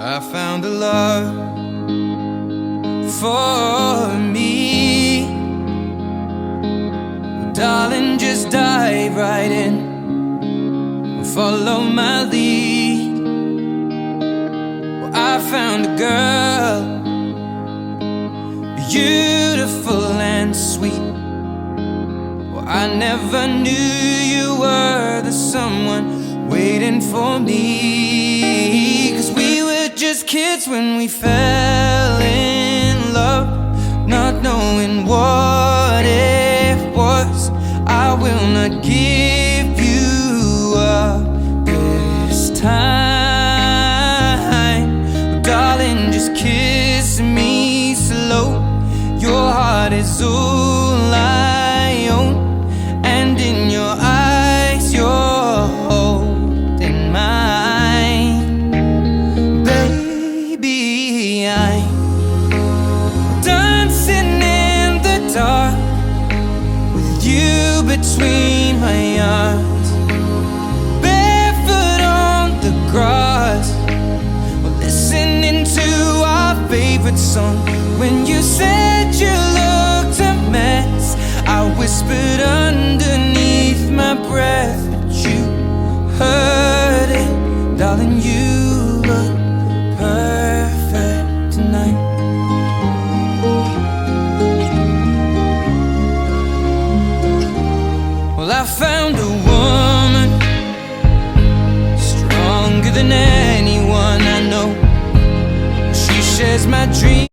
I found a love for me. Well, darling, just dive right in and follow my lead. Well, I found a girl, beautiful and sweet. Well, I never knew you were the someone waiting for me. 'Cause we were just kids when we fell in love, not knowing what it was. I will not give you up this time. Well, darling, just kiss me slow. Your heart is all I own, and in your eyes you're holding mine. Baby, I'm dancing in the dark with you between my arms, barefoot on the grass. We're listening to our favorite song. When you said you looked a mess, I whispered underneath my breath, but you heard it. Darling, you look perfect tonight. Well, I found a woman stronger than anyone I know. She shares my dreams.